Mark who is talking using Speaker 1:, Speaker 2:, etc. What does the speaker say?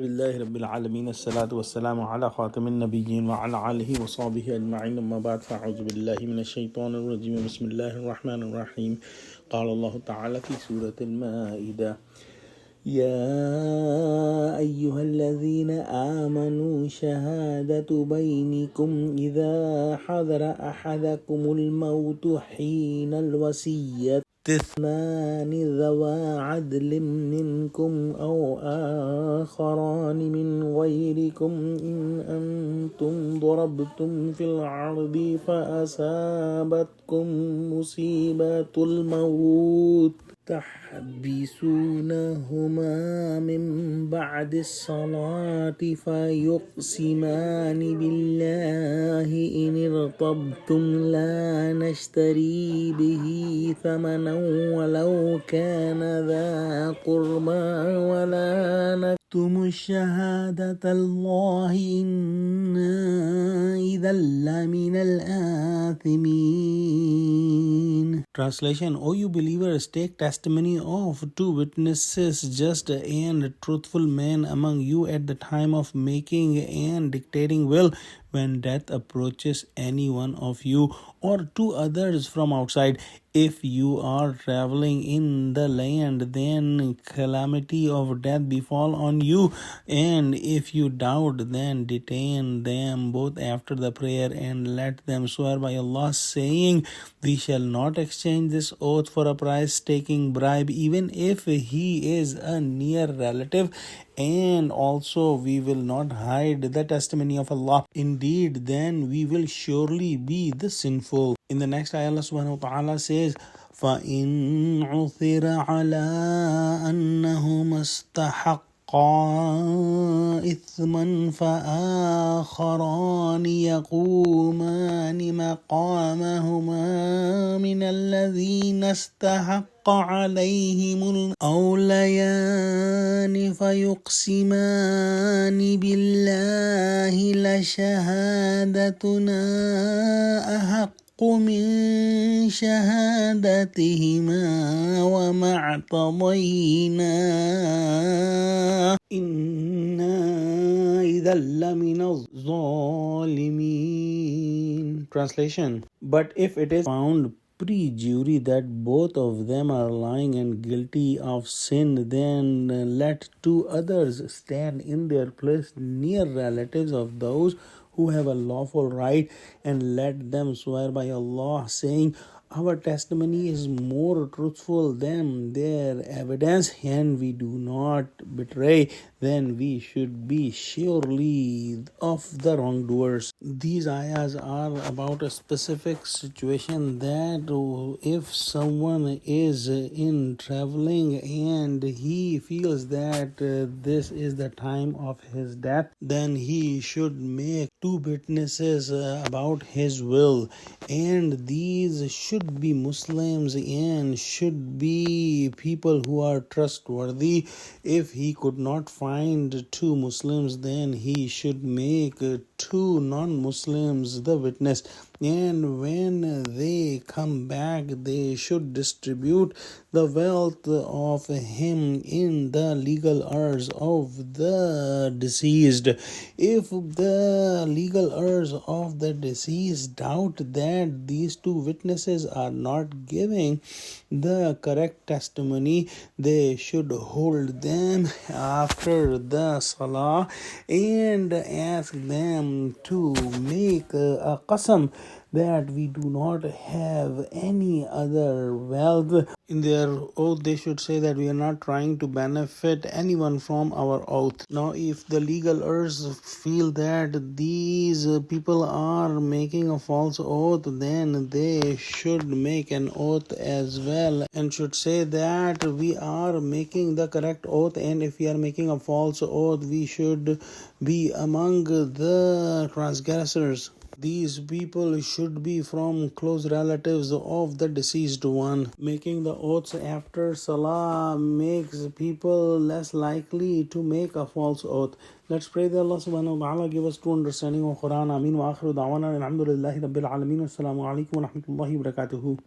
Speaker 1: Alhamdulillahi Rabbil Alameen. As-salatu was-salamu ala khatamin nabiyyin wa ala alihi wa sahbihi ajma'in. Amma ba'd, fa'a'udhu billahi minash shaitanir rajim. Bismillahir rahmanir rahim. Qala Allahu ta'ala fi Surah Al-Maeda. يا أيها الذين آمنوا شهادة بينكم إذا حضر أحدكم الموت حين الوصية اثنان ذوى عدل منكم أو آخران من غيركم إن أنتم ضربتم في الأرض فأصابتكم مصيبة الموت تحبسونهما من بعد الصلاة فيقسمان بالله إن ارتبتم لا نشتري به ثمنا ولو كان ذا قربى ولا نكتم الشهادة الله إنا إذا لمن الآثمين. Translation: O you believers, take testimony of two witnesses, just and truthful men among you at the time of making and dictating will, when death approaches any one of you or two others from outside. If you are traveling in the land, then calamity of death befall on you, and if you doubt, then detain them both after the prayer and let them swear by Allah, saying, we shall not exchange this oath for a price-taking bribe, even if he is a near relative, and also we will not hide the testimony of Allah. Indeed, then we will surely be the sinful. In the next ayah, Allah subhanahu wa ta'ala says, فَإِنْ عُثِرَ عَلَىٰ أَنَّهُمَا اسْتَحَقَّا إِثْمًا فَآخَرَانِ يَقُومَانِ مَقَامَهُمَا مِنَ الَّذِينَ اسْتَحَقَّ عليهم الأوليان فيقسمان بالله لشهادتنا أحق من شهادتهما وما اعتضينا إنا إذا لمن الظالمين. Translation: But if it is found pre-jury that both of them are lying and guilty of sin, then let two others stand in their place, near relatives of those who have a lawful right, and let them swear by Allah, saying, our testimony is more truthful than their evidence, and we do not betray, then we should be surely of the wrongdoers. These ayahs are about a specific situation, that if someone is in traveling and he feels that this is the time of his death, then he should make two witnesses about his will, and these should be Muslims and should be people who are trustworthy. If he could not find two Muslims, then he should make two non-Muslims the witness, and when they come back, they should distribute the wealth of him in the legal heirs of the deceased. If the legal heirs of the deceased doubt that these two witnesses are not giving the correct testimony, they should hold them after the salah and ask them to make a qasam that we do not have any other wealth. In their oath, they should say that we are not trying to benefit anyone from our oath. Now, if the legal heirs feel that these people are making a false oath, then they should make an oath as well and should say that we are making the correct oath, and if we are making a false oath, we should be among the transgressors. These people should be from close relatives of the deceased one. Making the oaths after Salah makes people less likely to make a false oath. Let's pray that Allah subhanahu wa ta'ala give us true understanding of Quran. Ameen wa akhiru da'wana alhamdulillahi rabbil alameen. Assalamu alaikum wa rahmatullahi wa barakatuhu.